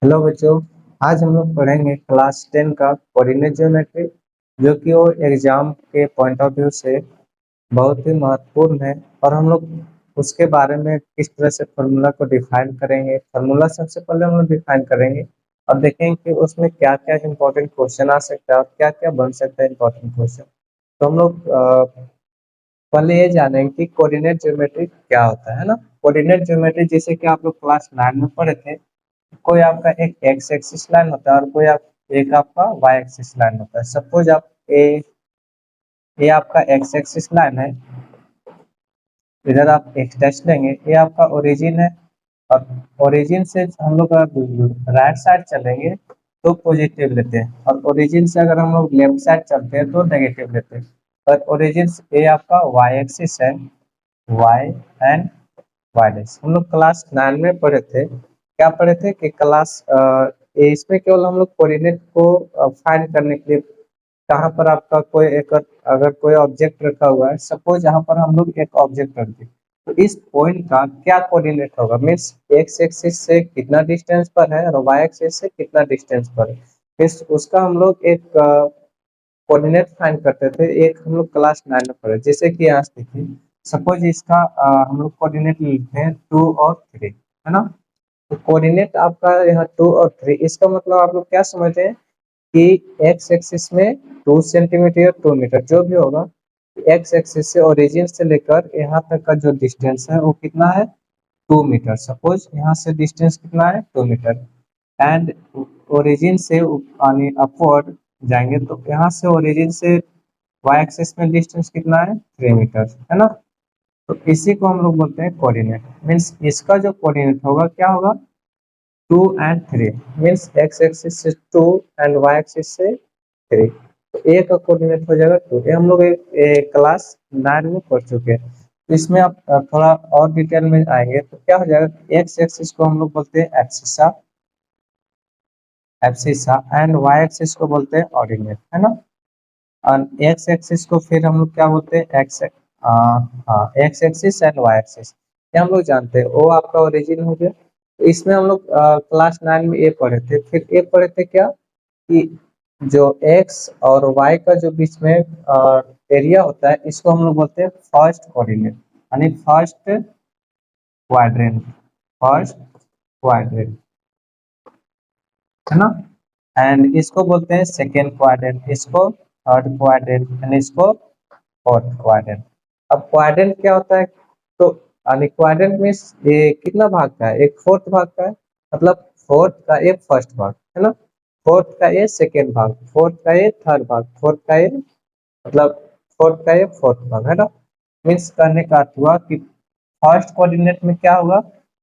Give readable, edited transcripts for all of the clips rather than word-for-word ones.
Hello बच्चों। आज हम लोग पढ़ेंगे क्लास 10 का कोऑर्डिनेट ज्योमेट्री, जो कि वो एग्जाम के पॉइंट ऑफ व्यू से बहुत ही महत्वपूर्ण है। और हम लोग उसके बारे में किस तरह से फार्मूला को डिफाइन करेंगे। फार्मूला सबसे पहले हम लोग डिफाइन करेंगे और देखेंगे कि उसमें क्या क्या इंपॉर्टेंट क्वेश्चन आ सकता है और क्या क्या बन सकता है इंपॉर्टेंट क्वेश्चन। तो हम लोग पहले ये जानेंगे कि कोऑर्डिनेट ज्योमेट्री क्या होता है ना। कोऑर्डिनेट ज्योमेट्री जैसे कि आप लोग क्लास 9 में पढ़े थे, कोई आपका एक एक्स एक्सिस लाइन होता है और कोई एक आपका वाई एक्सिस लाइन होता है। सपोज आप ये आपका एक्स एक्सिस लाइन है, इधर आप एक्स डैश लेंगे, ये आपका ओरिजिन है। और ओरिजिन से हम लोग अगर राइट साइड चलेंगे तो पॉजिटिव लेते हैं, और ओरिजिन से अगर हम लोग लेफ्ट साइड चलते हैं तो नेगेटिव लेते हैं। और ओरिजिन से ये आपका वाई एक्सिस है, वाई एंड वाई डैश। हम लोग क्लास 9 में पढ़े थे, क्या पढ़े थे कि इसमें केवल हम लोग कोऑर्डिनेट को फाइंड करने के लिए, कहाँ पर आपका कोई एक अगर कोई ऑब्जेक्ट रखा हुआ है, सपोज यहाँ पर हम लोग एक ऑब्जेक्ट रख दिए, तो इस पॉइंट का क्या कोऑर्डिनेट होगा, मीन्स एक्स एक्सिस से कितना डिस्टेंस पर है और वाई एक्सिस से कितना डिस्टेंस पर है। इस उसका हम लोग एक कोऑर्डिनेट फाइंड करते थे, एक हम लोग क्लास 9 में पढ़े। जैसे कि यहाँ से देखिए, सपोज इसका हम लोग कोऑर्डिनेट लिखते हैं 2 और 3, है ना। तो कोऑर्डिनेट आपका यहाँ 2 और 3, इसका मतलब आप लोग क्या समझते हैं कि एक्स एक्सिस में 2 सेंटीमीटर या 2 मीटर जो भी होगा, एक्स एक्सिस से ओरिजिन से लेकर यहाँ तक का जो डिस्टेंस है वो कितना है, 2 मीटर। सपोज यहाँ से डिस्टेंस कितना है, 2 मीटर। एंड ओरिजिन से यानी अपवर्ड जाएंगे तो यहाँ से ओरिजिन से वाई एक्सिस में डिस्टेंस कितना है, 3 मीटर, है ना। तो इसी को हम लोग बोलते हैं कोऑर्डिनेट। मीन्स इसका जो कोऑर्डिनेट होगा क्या होगा, 2 and 3, मीन्स एक्स एक्सिस से 2 एंड वाई एक्सिस से 3। तो ए का कोऑर्डिनेट हो जाएगा 2। ये हम लोग क्लास 9 में पढ़ चुके हैं। तो इसमें आप थोड़ा और डिटेल में आएंगे तो क्या हो जाएगा, एक्स एक्सिस को हम लोग बोलते हैं abscissa, abscissa and Y axis को बोलते हैं ऑर्डिनेट, है ना। और एक्स एक्सिस को फिर हम लोग क्या बोलते हैं, X axis and Y axis, ये हम लोग जानते हैं। वो आपका ओरिजिन हो गया। तो इसमें हम लोग क्लास 9 में ए पढ़े थे, फिर ए पढ़े थे क्या कि जो एक्स और वाई का जो बीच में एरिया होता है, इसको हम लोग बोलते हैं फर्स्ट कोऑर्डिनेट, यानी फर्स्ट क्वाड्रेंट, है ना। एंड इसको बोलते हैं सेकेंड क्वाड्रेंट, इसको थर्ड क्वाड्रेंट एंड इसको फोर्थ क्वाड्रेंट। अब क्वाड्रेंट क्या होता है, तो यानी क्वाड्रेंट में ये कितना भाग का है, एक फोर्थ भाग का है। मतलब फोर्थ का ये फर्स्ट भाग, है ना। फोर्थ का ये सेकेंड भाग, फोर्थ का ये थर्ड भाग, फोर्थ का ये मतलब फोर्थ का ये फोर्थ भाग, है ना। मीन्स करने का अर्थ हुआ कि फर्स्ट कोऑर्डिनेट में क्या होगा,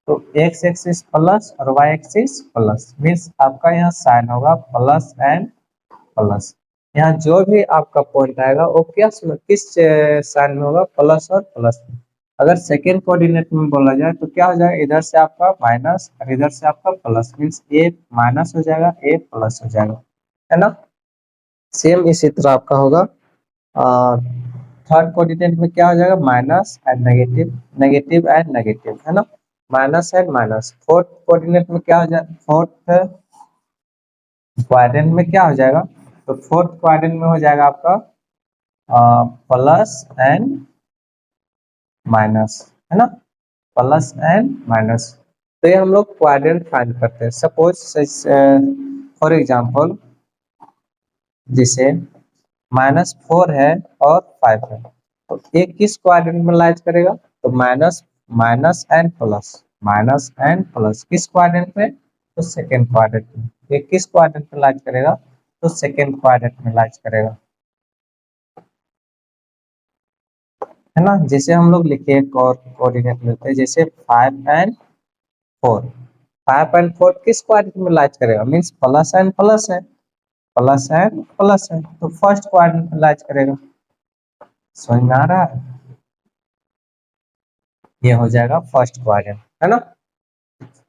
तो एक्स एक्सिस प्लस और वाई एक्सिस प्लस, मीन्स आपका यहाँ साइन होगा प्लस एंड प्लस। यहाँ जो भी आपका पॉइंट आएगा वो क्या किस साइन में होगा, प्लस और प्लस में। अगर सेकेंड कोऑर्डिनेट में बोला जाए तो क्या हो जाएगा, इधर से आपका माइनस और इधर से आपका प्लस, मीन्स ए माइनस हो जाएगा, ए प्लस हो जाएगा, है ना। सेम इसी तरह आपका होगा थर्ड कोऑर्डिनेट में क्या हो जाएगा, minus and negative, negative and negative, है ना। Minus and minus. Fourth coordinate में क्या हो जाएगा, फोर्थ क्वाड्रेंट में क्या हो जाएगा, तो फोर्थ क्वाड्रेंट में हो जाएगा आपका प्लस एंड माइनस, है ना, प्लस एंड माइनस। तो ये हम लोग क्वाड्रेंट फाइंड करते हैं। सपोज फॉर एग्जांपल, जैसे -4 है और 5 है, तो ये किस क्वाड्रेंट में लाइज करेगा, तो minus minus and plus, minus and plus किस क्वाड्रेंट में, तो सेकेंड क्वाड्रेंट में। ये किस क्वाड्रेंट में लाइज करेगा, तो सेकेंड क्वाड्रेंट में लाइज करेगा, है ना। जैसे हम लोग लिखे एक और कोऑर्डिनेट लेते हैं, जैसे 5 and 4, 5 and 4 किस क्वाड्रेंट में लाइज करेगा, मीन्स प्लस एंड प्लस है, प्लस एंड प्लस है, तो फर्स्ट क्वाड्रेंट में लाइज करेगा। समझ में आ रहा है, ये हो जाएगा फर्स्ट क्वाड्रेंट, है ना।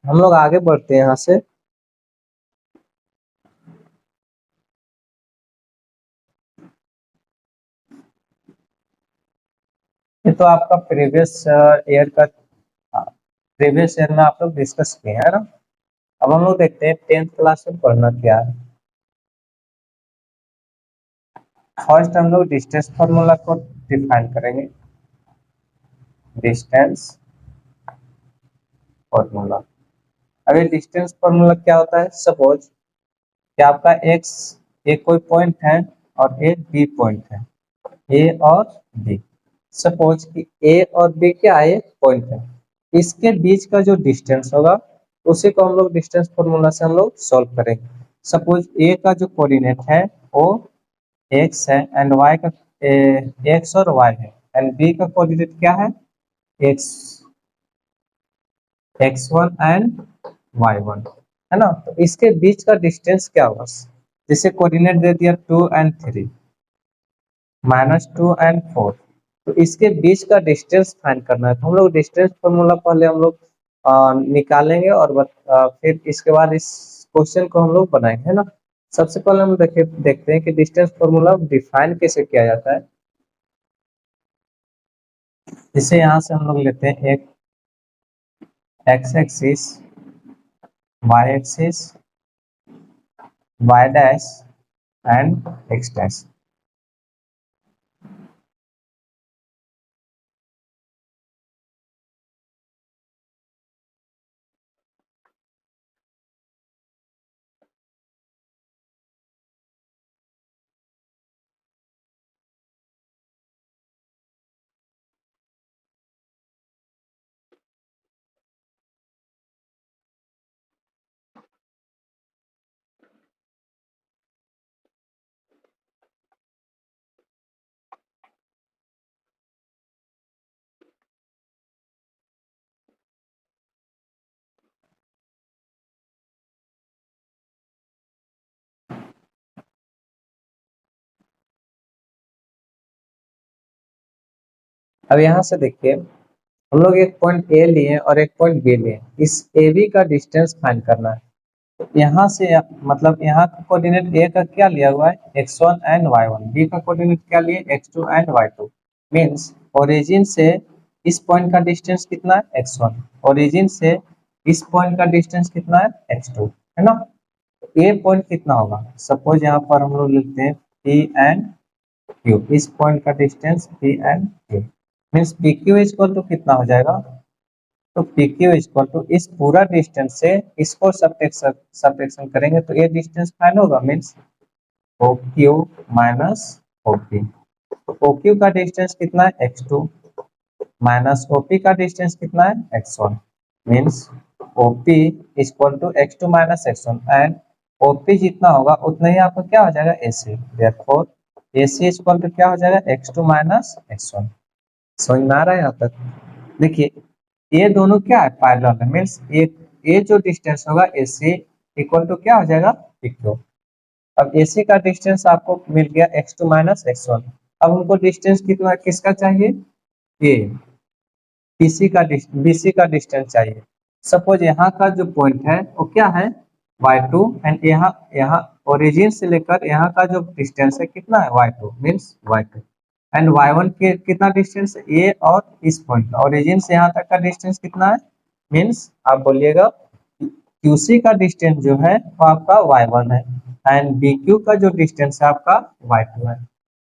हम लोग आगे बढ़ते हैं यहाँ से। ये तो आपका प्रीवियस ईयर का, प्रीवियस ईयर में आप लोग डिस्कस किए हैं ना। अब हम लोग देखते हैं 10th क्लास में पढ़ना क्या है। फर्स्ट हम लोग डिस्टेंस फॉर्मूला को डिफाइन करेंगे। डिस्टेंस फॉर्मूला, अगर डिस्टेंस फॉर्मूला क्या होता है, सपोज कि आपका एक्स एक कोई पॉइंट है और एक बी पॉइंट है, ए और बी। सपोज कि ए और बी क्या है, एक पॉइंट है, इसके बीच का जो डिस्टेंस होगा उसी को हम लोग डिस्टेंस फॉर्मूला से हम लोग सॉल्व करेंगे। सपोज ए का जो कोऑर्डिनेट है वो एक्स है एंड वाई का एक्स और वाई है, एंड बी का कोऑर्डिनेट क्या है, एक्स x1 एंड y1 है ना। तो इसके बीच का डिस्टेंस क्या होगा, जैसे कोऑर्डिनेट दे दिया 2 एंड 3, -2 एंड 4, तो इसके बीच का डिस्टेंस फाइंड करना है। तो हम लोग डिस्टेंस फॉर्मूला पहले हम लोग निकालेंगे और फिर इसके बाद इस क्वेश्चन को हम लोग बनाएंगे, है ना। सबसे पहले हम देखते हैं कि डिस्टेंस फॉर्मूला डिफाइन कैसे किया जाता है। जैसे यहाँ से हम लोग लेते हैं एक x axis, y axis, y dash and x dash. अब यहाँ से देखिए हम लोग एक पॉइंट ए लिए और एक पॉइंट बी लिए, इस ए बी का डिस्टेंस फाइंड करना है। तो यहाँ से मतलब यहाँ का कोऑर्डिनेट ए का क्या लिया हुआ है, x1 एंड y1, बी का कोऑर्डिनेट क्या लिए, x2 and y2। Means origin से इस पॉइंट का डिस्टेंस कितना है, x1, ओरिजिन से इस पॉइंट का डिस्टेंस कितना है, x2, है ना। ए पॉइंट कितना होगा, सपोज यहाँ पर हम लोग लिखते हैं P एंड Q, इस पॉइंट का distance P and Q, means P Q equal to कितना हो जाएगा, तो पी क्यू इक्वल टू इस पूरा डिस्टेंस से इसको सब्ट्रैक्शन करेंगे तो ये डिस्टेंस फाइंड होगा, means O Q minus O P. तो ओ क्यू का डिस्टेंस कितना है, x2, माइनस ओ पी का डिस्टेंस कितना है, x1, means O P equal to x2 minus x1, and O P जितना होगा उतना ही आपका क्या हो जाएगा, A C. Therefore A C equal to क्या हो जाएगा, x2 माइनस x1। समझ में आ रहा है यहाँ तक। देखिए ये दोनों क्या है, पैरेलल है, मींस एक ये जो डिस्टेंस होगा AC इक्वल टू क्या हो जाएगा, PQ। अब AC का डिस्टेंस आपको मिल गया x2 माइनस x1। अब हमको डिस्टेंस कितना किसका चाहिए, ये BC का डिस्टेंस चाहिए। सपोज यहाँ का जो पॉइंट है वो क्या है, y2, एंड यहाँ यहाँ ओरिजिन से लेकर यहाँ का जो डिस्टेंस है कितना है, y2, means y2, and y1 के कितना डिस्टेंस है, ये और इस पॉइंट का ओरिजिन से यहाँ तक का डिस्टेंस कितना है, मींस आप बोलिएगा QC का डिस्टेंस जो है वो आपका y1 है, एंड BQ का जो डिस्टेंस है आपका y2 है।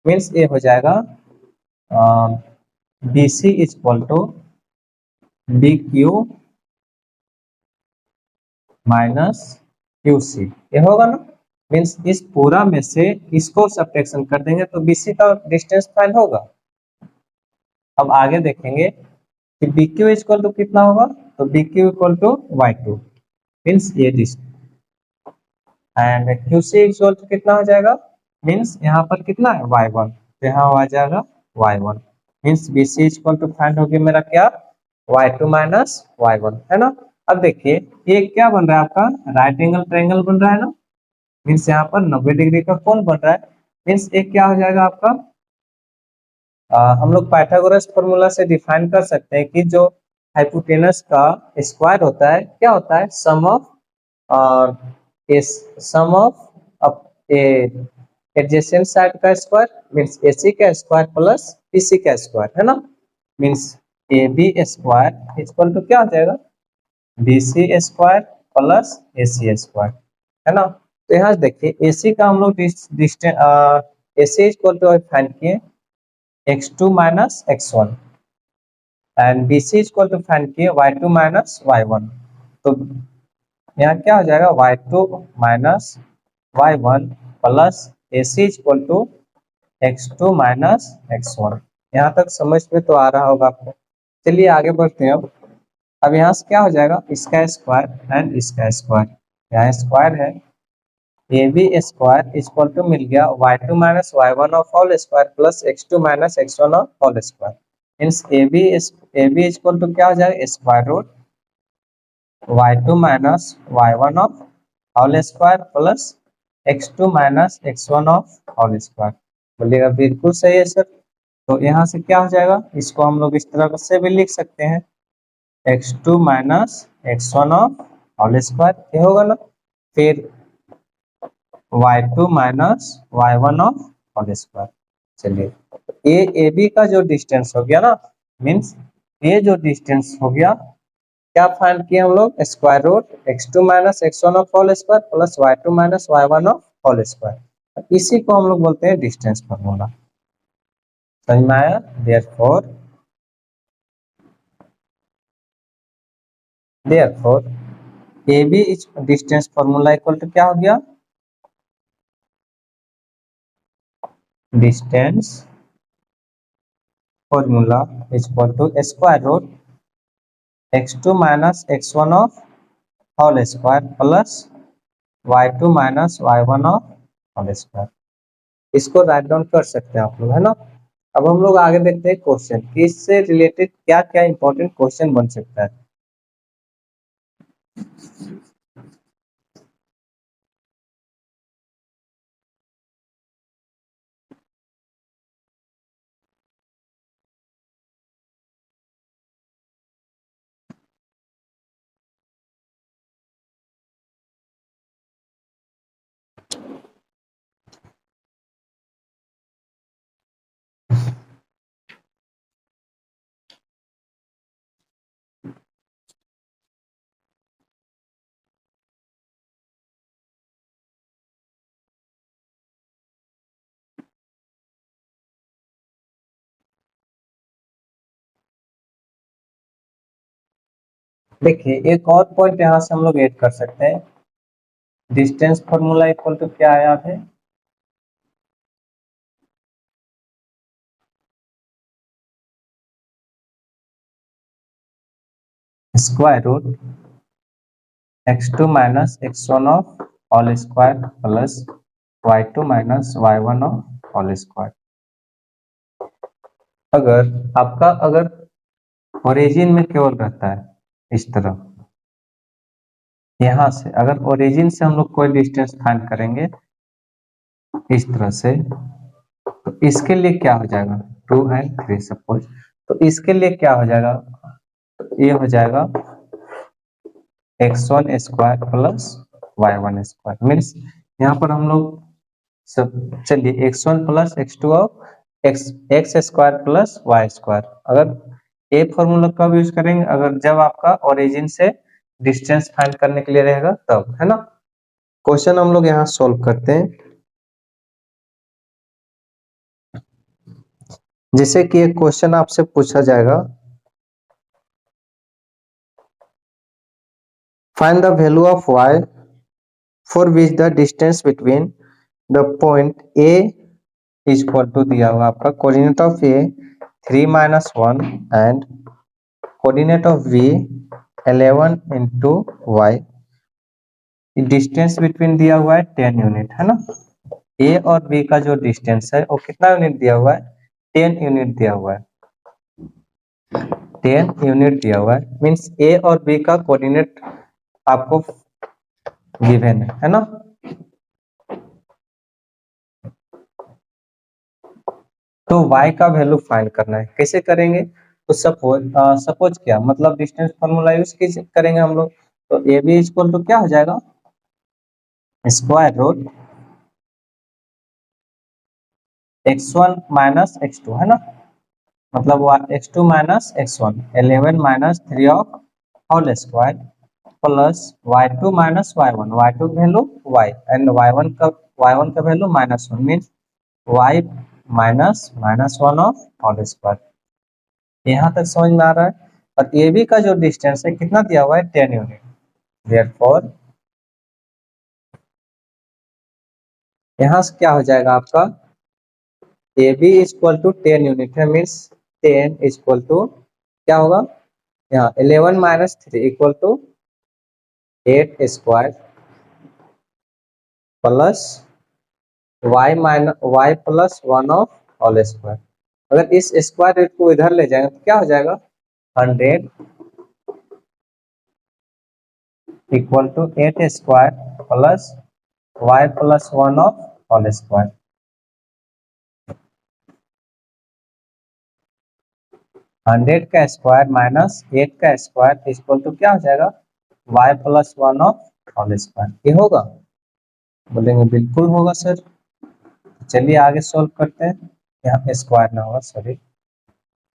मींस ये हो जाएगा BC equal to BQ minus QC, ये होगा ना। मींस इस पूरा में से इसको सब्ट्रैक्शन कर देंगे तो BC का डिस्टेंस फाइंड होगा। अब आगे देखेंगे कि BQ इक्वल टू कितना होगा, तो BQ equal to y2, means ये distance, and QC equal to कितना हो जाएगा, मींस यहाँ पर कितना है, y1, तो यहाँ आ जाएगा y1, means BC equal to find हो गया मेरा क्या, y2 माइनस y1, है ना। अब देखिए ये क्या बन रहा है आपका, राइट एंगल ट्रायंगल बन रहा है ना, मीन्स यहाँ पर 90 डिग्री का कोण बन रहा है। मीन्स एक क्या हो जाएगा आपका, हम लोग पाइथागोरस फॉर्मूला से डिफाइन कर सकते हैं कि जो हाइपोटेनस का स्क्वायर होता है क्या होता है, सम ऑफ एडजेसेंट साइड का स्क्वायर, मीन्स AC का स्क्वायर प्लस BC का स्क्वायर, है ना। Means AB square equal to क्या हो जाएगा, BC square plus AC square, है ना। तो यहाँ देखिए AC का हम लोग distance AC equal to find किए x2 minus x1 and BC equal to find किए y2 माइनस y1। तो यहाँ क्या हो जाएगा y2 minus y1 plus AC equal to x2 minus x1। यहाँ तक समझ में तो आ रहा होगा आपको। चलिए आगे बढ़ते हैं। अब यहाँ से क्या हो जाएगा इसका स्क्वायर एंड इसका स्क्वायर, यहाँ स्क्वायर है AB स्क्वायर इक्वल टू मिल गया y2 minus y1 of whole square plus x2 minus x1 of whole square. Means AB equal to क्या हो जाएगा square root y2 minus y1 of whole square plus x2 minus x1 of whole square. बोलिएगा बिल्कुल सही है sir. तो यहाँ से क्या हो जाएगा, इसको हम लोग इस तरह से भी लिख सकते हैं x2 minus x1 of whole square, ये होगा ना। फिर y2 minus y1 of whole square. चलिए ये AB का जो डिस्टेंस हो गया ना, मीन्स ये जो डिस्टेंस हो गया क्या फाइंड किए हम लोग square root x2 minus x1 of whole square plus y2 minus y1 of whole square. इसी को हम लोग बोलते हैं डिस्टेंस फार्मूला। समझ में आया। Therefore AB distance formula equal to क्या हो गया distance formula equal to square root x2 minus x1 of whole square plus y2 minus y1 of whole square. इसको राइट डाउन कर सकते हैं आप लोग, है ना। अब हम लोग आगे देखते हैं क्वेश्चन कि इससे रिलेटेड क्या क्या इंपॉर्टेंट क्वेश्चन बन सकता है। देखिए एक और पॉइंट यहाँ से हम लोग ऐड कर सकते हैं। डिस्टेंस फार्मूला इक्वल टू क्या आया है square root x2 minus x1 of whole square plus y2 minus y1 of whole square. अगर ओरिजिन में केवल रहता है इस तरह, यहाँ से अगर ओरिजिन से हम लोग कोई डिस्टेंस फाइंड करेंगे इस तरह से, तो इसके लिए क्या हो जाएगा 2 एंड 3 सपोज, तो इसके लिए क्या हो जाएगा, तो ये हो जाएगा x1 square plus y1 square. Means यहाँ पर हम लोग सब चलिए x1 प्लस x2 और x square plus y square. अगर ये फॉर्मूला कब यूज करेंगे, अगर जब आपका ओरिजिन से डिस्टेंस फाइंड करने के लिए रहेगा तब, है ना। क्वेश्चन हम लोग यहाँ सोल्व करते हैं। जैसे कि एक क्वेश्चन आपसे पूछा जाएगा find the value of y for which the distance between the point A is equal to दिया हुआ आपका coordinate of A 3 minus 1 and coordinate of B 11 into y। Distance between दिया हुआ है 10 यूनिट, है ना। A और B का जो डिस्टेंस है वो कितना यूनिट दिया हुआ है 10 यूनिट दिया हुआ है, 10 यूनिट दिया हुआ है। मीन्स A और B का कोऑर्डिनेट आपको गिवन है ना। तो y का वैल्यू फाइंड करना है, कैसे करेंगे, तो सपोज क्या मतलब डिस्टेंस फार्मूला यूज करेंगे हम लोग। तो AB इक्वल टू क्या हो जाएगा square root x1 minus x2, है ना। मतलब x2 minus x1 11 minus 3 of whole square plus y2 minus y1 value y and y1 का value -1 means y -1 of whole square. यहाँ तक समझ में आ रहा है। और ए बी का जो डिस्टेंस है कितना दिया हुआ है 10 यूनिट। देयरफॉर यहाँ से क्या हो जाएगा आपका A B equal to 10 unit है मीन्स 10 इक्वल टू क्या होगा यहाँ 11 minus 3 equal to 8 square plus y plus 1 of whole square. अगर इस स्क्वायर रूट को इधर ले जाएंगे तो क्या हो जाएगा 100 equal to 8 square plus y plus 1 of whole square. 100 का स्क्वायर माइनस 8 का स्क्वायर इक्वल टू क्या हो जाएगा y plus 1 of whole square. ये होगा? बोलेंगे बिल्कुल होगा सर। चलिए आगे सॉल्व करते हैं। यहाँ स्क्वायर ना होगा सॉरी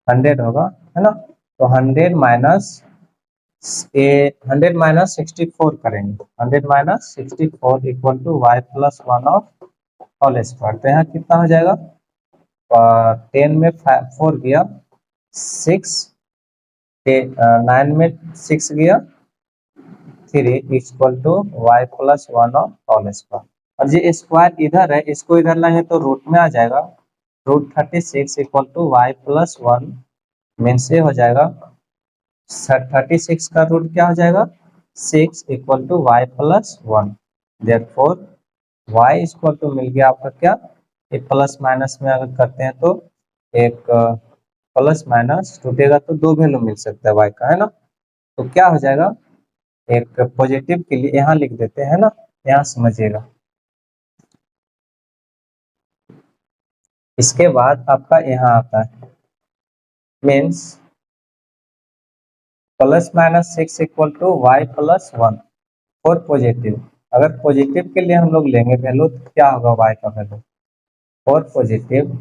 100 होगा है ना। तो 100 माइनस 64 करेंगे। 100 minus 64 equal to y plus 1 of whole square. तो यहाँ कितना हो जाएगा 10 में 4 गया 6 9 में 6 गया 3 equal to y plus 1 of whole square. और ये स्क्वायर इधर है इसको इधर लाएंगे तो रूट में आ जाएगा √36 equal to y plus 1 means ये हो जाएगा 36 का रूट क्या हो जाएगा 6 equal to y plus 1। Therefore y equal to मिल गया आपका क्या ये प्लस माइनस में अगर करते हैं तो एक प्लस माइनस टूटेगा तो 2 वैल्यू मिल सकता है y का है ना। तो क्या हो जाएगा एक पॉजिटिव के लिए यहाँ लिख देते हैं ना। यहाँ समझिएगा। इसके बाद आपका यहाँ आता है means plus minus 6 equal to y plus 1 for positive. अगर पॉजिटिव के लिए हम लोग लेंगे वैल्यू तो क्या होगा y का value for positive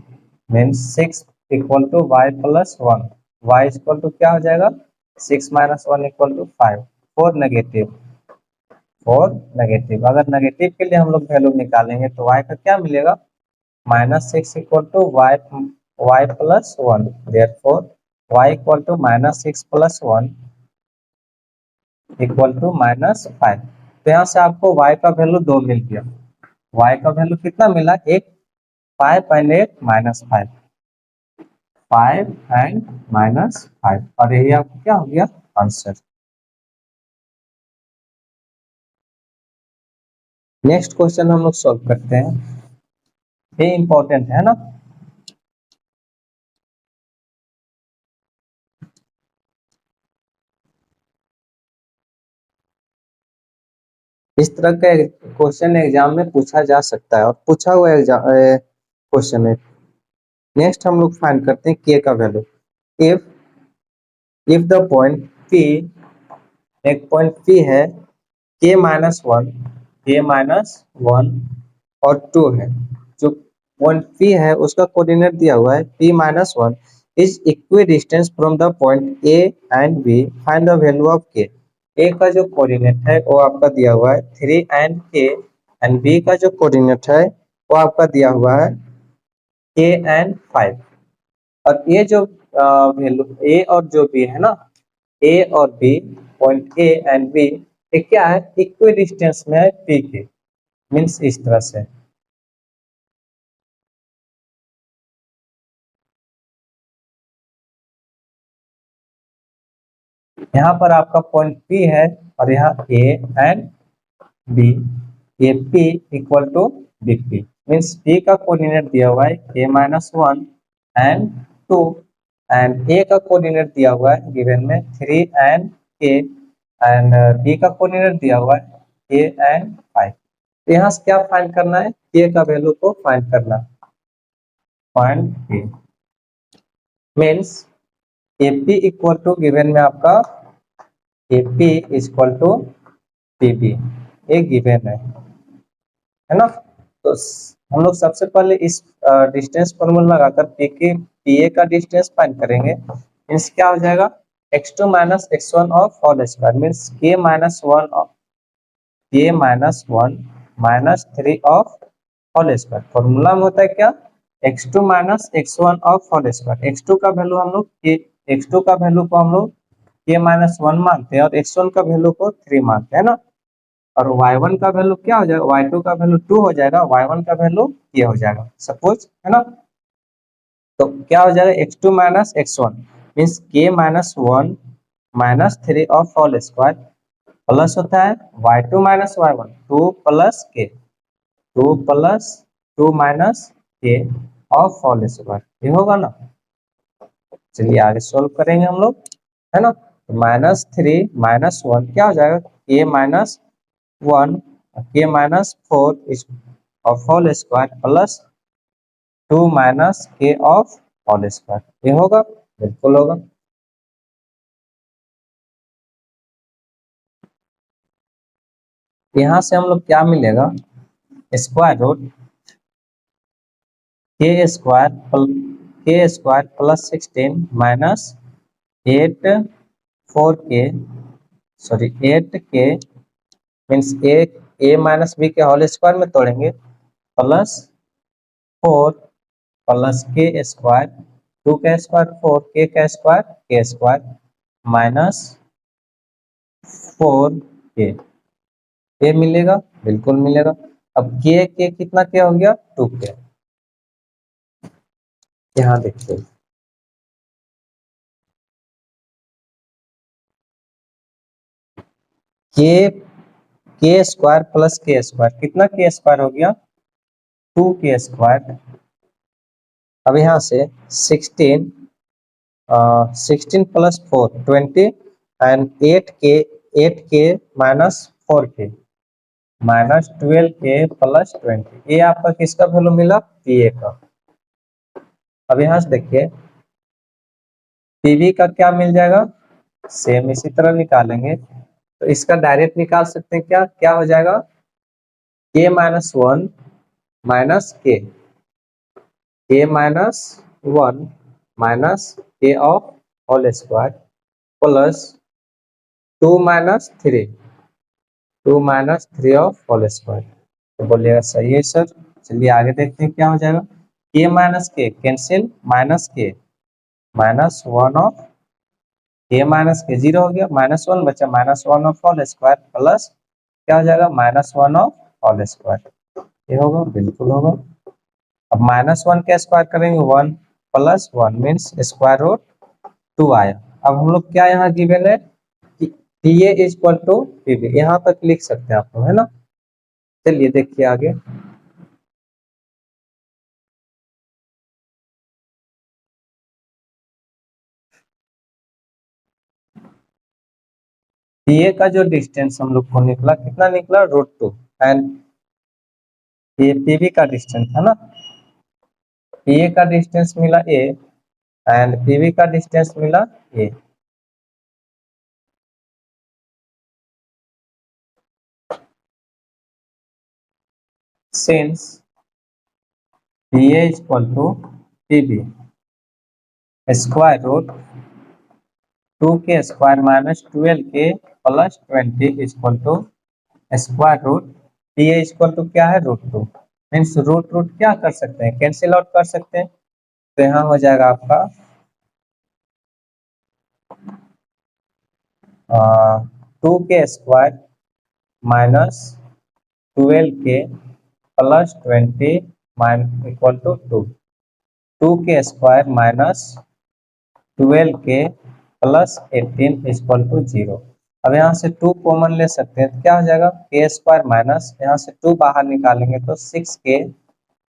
means 6 equal to y plus 1 y equal to क्या हो जाएगा 6 minus 1 equal to 5 for negative. अगर नेगेटिव के लिए हम लोग वैल्यू निकालेंगे तो y का क्या मिलेगा -6 equal to y plus 1। Therefore y equal to -6 plus 1 equal to -5। तो यहाँ से आपको y का वैल्यू 2 मिल गया। y का वैल्यू कितना मिला एक 5 एंड एक -5 5 एंड -5 और यही आपको क्या हो गया आंसर। नेक्स्ट क्वेश्चन हम लोग सॉल्व करते हैं। ये इंपॉर्टेंट है ना। इस तरह का क्वेश्चन एग्जाम में पूछा जा सकता है और पूछा हुआ एग्जाम क्वेश्चन है। नेक्स्ट हम लोग फाइंड करते हैं k का value. If the point p एक पॉइंट p है k-1 और 2 है। जो पॉइंट p है उसका कोऑर्डिनेट दिया हुआ है p-1 is equi distance from the point a and b। Find the value of k। a का जो कोऑर्डिनेट है वो आपका दिया हुआ है 3 एंड k एंड b का जो कोऑर्डिनेट है वो आपका दिया हुआ है k एंड 5। और ये जो वैल्यू a और जो b है ना a और b point a and b ये क्या है इक्वी डिस्टेंस में है p के मीन्स इस तरह से। यहाँ पर आपका पॉइंट P है और यहाँ A एंड B ये P equal to BP means P का कोऑर्डिनेट दिया हुआ है k-1 एंड 2 एंड A का कोऑर्डिनेट दिया हुआ है गिवन में 3 एंड k एंड B का कोऑर्डिनेट दिया हुआ है k एंड 5। तो यहाँ से क्या फाइंड करना है k का वैल्यू को फाइंड करना point P means AP equal to given में आपका AP इक्वल टू PB एक गिवन है ना। तो हम लोग सबसे पहले इस डिस्टेंस फॉर्मूला लगाकर PA का डिस्टेंस फाइंड करेंगे। मीन्स क्या हो जाएगा x2 minus x1 of whole square means k minus 1 k minus 1 minus 3 of whole square. Formula में होता है क्या, x2 minus x1 of whole square. x2 का वैल्यू हम लोग x2 का वैल्यू को हम लोग k माइनस 1 मानते हैं और x1 का वैल्यू को 3 मानते हैं ना। और y1 का वैल्यू क्या हो जाएगा, y2 का वैल्यू 2 हो जाएगा, y1 का वैल्यू k हो जाएगा सपोज, है ना। तो क्या हो जाएगा x2 minus x1 means k minus 1 minus 3 of whole square plus होता है y2 minus y1 2 plus k 2 plus 2 minus k of whole square, ये होगा ना। चलिए आगे सोल्व करेंगे हम लोग, है ना। माइनस 3 माइनस 1 क्या हो जाएगा, k माइनस 1 k माइनस 4 इस of whole square plus 2 minus k of whole square, ये होगा, बिल्कुल होगा। यहाँ से हम लोग क्या मिलेगा, square root k square plus 16 minus 8k means a minus b के होल स्क्वायर में तोड़ेंगे प्लस 4 प्लस k स्क्वायर 2 का square 4 k square minus 4k, ये मिलेगा, बिल्कुल मिलेगा। अब k कितना क्या हो गया 2k। यहाँ देखिए k square plus k square कितना k स्क्वायर हो गया 2k स्क्वायर। अब यहाँ से 16 plus 4 20 and 8k minus 4k minus 12k plus 20, ये आपका किसका वैल्यू मिला, pa का। अब यहाँ से देखिए pv का क्या मिल जाएगा, सेम इसी तरह निकालेंगे तो इसका डायरेक्ट निकाल सकते हैं, क्या क्या हो जाएगा k minus 1 minus k minus 1 minus k of whole square plus 2 minus 3 of whole square. तो बोलिएगा सही है सर। चलिए आगे देखते हैं क्या हो जाएगा, k minus k cancel minus k minus 1 of k minus k 0 हो गया, माइनस 1 बचा minus 1 of whole square plus क्या हो जाएगा माइनस 1 ऑफ होल स्क्वायर, ये होगा, बिल्कुल होगा। अब माइनस 1 का स्क्वायर करेंगे 1 प्लस 1 मीन्स स्क्वायर रूट 2 आया। अब हम लोग क्या यहाँ गिवन है TA is equal to PB, यहाँ तक लिख सकते हैं आप लोग, है ना। चलिए देखिए आगे, PA का जो डिस्टेंस हम लोग को निकला कितना निकला √2 एंड ये PB का डिस्टेंस है ना, PA का डिस्टेंस मिला A एंड PB का डिस्टेंस मिला A। Since PA is equal to PB square root 2k square minus 12k plus 20 is equal to square root PA is equal to क्या है √2 means root क्या कर सकते हैं, कैंसिल आउट कर सकते हैं। तो यहाँ हो जाएगा आपका 2k square minus 12k plus 20 equal to 2k square minus 12k plus 18 equal to 0। अब यहाँ से 2 कॉमन ले सकते हैं तो क्या हो जाएगा k स्क्वायर माइनस यहाँ से 2 बाहर निकालेंगे तो 6k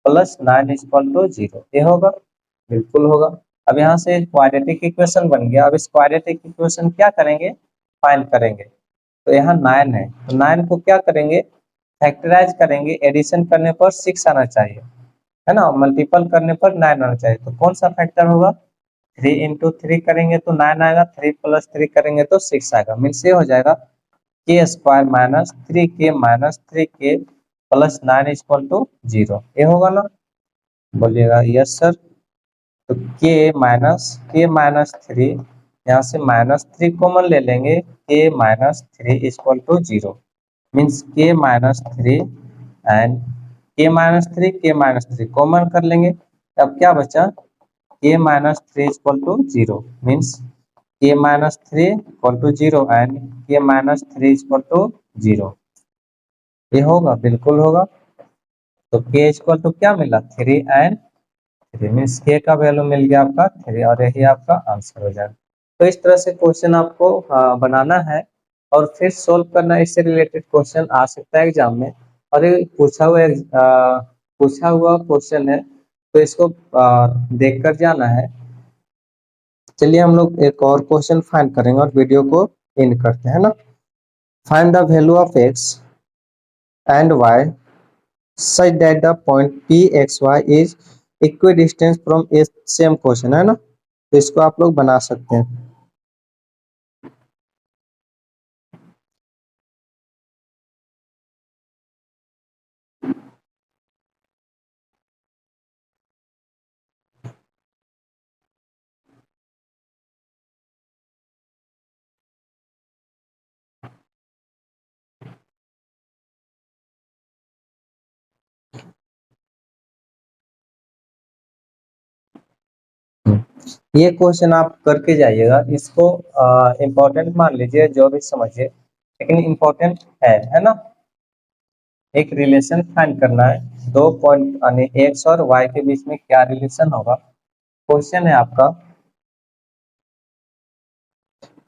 प्लस 9 इक्वल टू 0, ये होगा, बिल्कुल होगा। अब यहाँ से क्वाड्रेटिक इक्वेशन बन गया। अब इस क्वाड्रेटिक इक्वेशन क्या करेंगे फाइंड करेंगे, तो यहाँ 9 है तो 9 को क्या करेंगे फैक्टराइज करेंगे, एडिशन करने पर 6 आना चाहिए, है ना, मल्टीपल करने पर 9 आना चाहिए। तो कौन सा फैक्टर होगा 3 इंटू 3 करेंगे तो 9 आएगा, 3 प्लस 3 करेंगे तो 6 आएगा, मीन्स ये हो जाएगा k square minus 3k minus 3k plus 9 equal to 0, ये होगा ना, बोलिएगा यस सर। तो k माइनस 3 यहाँ से -3 कॉमन ले लेंगे, k -3 equal to 0 means k -3 and k-3 common कर लेंगे। अब क्या बचा, k -3 equal to 0 means k-3 equal to 0 and k-3 equal to 0। ये होगा, बिल्कुल होगा। तो k इक्वल टू क्या मिला, 3 एंड 3 मीन्स k का वैल्यू मिल गया आपका 3 और यही आपका आंसर हो जाएगा। तो इस तरह से क्वेश्चन आपको बनाना है और फिर सोल्व करना। इससे रिलेटेड क्वेश्चन आ सकता है एग्जाम में, और ये पूछा हुआ क्वेश्चन है, तो इसको देख कर जाना है। चलिए हम लोग एक और क्वेश्चन फाइंड करेंगे और वीडियो को एंड करते हैं ना। Find the value of x and y such that the point pxy is equidistant from a same question है ना, तो इसको आप लोग बना सकते हैं। ये क्वेश्चन आप करके जाइएगा, इसको इम्पोर्टेंट मान लीजिए, जो भी समझिए, लेकिन इम्पोर्टेंट है ना। एक रिलेशन फाइंड करना है, 2 पॉइंट यानी एक्स और वाई के बीच में क्या रिलेशन होगा। क्वेश्चन है आपका,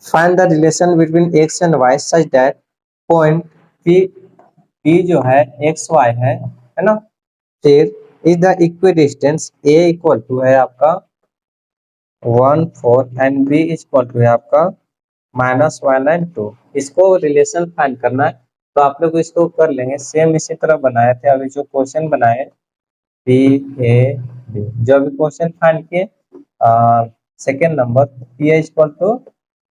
find the relation between X and Y such that point P जो है एक्स वाई है ना, फिर is the equidistance A equal to है आपका 1 4 एंड बी इक्वल टू है आपका -1 एंड 2। इसको रिलेशन फाइंड करना है, तो आप लोग इसको कर लेंगे सेम इसी तरह बनाए थे अभी जो क्वेश्चन बनाए पी ए बी। जो अभी क्वेश्चन फाइंड किए second number P equal to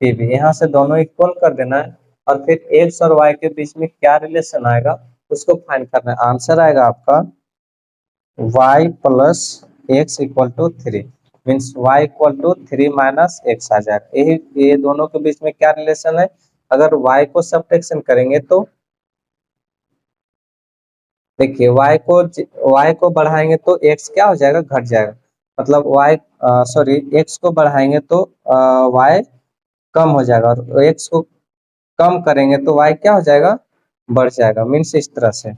P B, यहाँ से दोनों इक्वल कर देना है और फिर एक्स और वाई के बीच में क्या रिलेशन आएगा उसको फाइंड करना है। आंसर आएगा आपका y plus X equal to 3 means y equal to 3 minus X आ जाएगा। यही ये दोनों के बीच में क्या रिलेशन है, अगर y को सब्ट्रैक्शन करेंगे तो देखिए y को बढ़ाएंगे तो x क्या हो जाएगा, घट जाएगा। मतलब x को बढ़ाएंगे तो y कम हो जाएगा, और x को कम करेंगे तो y क्या हो जाएगा, बढ़ जाएगा। मीन्स इस तरह से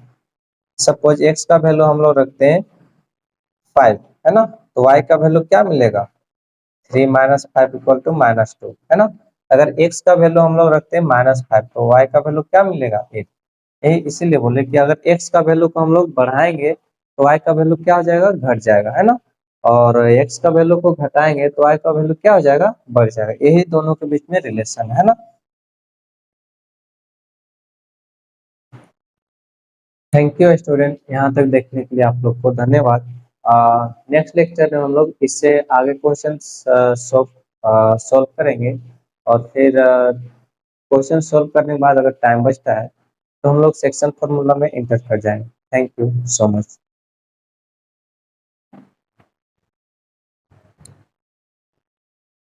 सपोज x का वैल्यू हम लोग रखते हैं 5 है ना, तो y का वैल्यू क्या मिलेगा 3 माइनस 5 इक्वल टू -2 है ना। अगर x का वैल्यू हम लोग रखते हैं -5 तो y का वैल्यू क्या मिलेगा 8। यही इसीलिए बोले कि अगर x का वैल्यू को हम लोग बढ़ाएंगे तो y का वैल्यू क्या हो जाएगा, घट जाएगा है ना, और x का वैल्यू को घटाएंगे तो y का वैल्यू क्या हो जाएगा, बढ़ जाएगा। यही दोनों के बीच में रिलेशन है ना। थैंक यू स्टूडेंट, यहाँ तक देखने के लिए आप लोग को धन्यवाद। नेक्स्ट लेक्चर में हम लोग इससे आगे क्वेश्चन सॉल्व करेंगे, और फिर क्वेश्चन सॉल्व करने के बाद अगर टाइम बचता है तो हम लोग सेक्शन फॉर्मूला में इंटर कर जाएंगे। Thank you so much.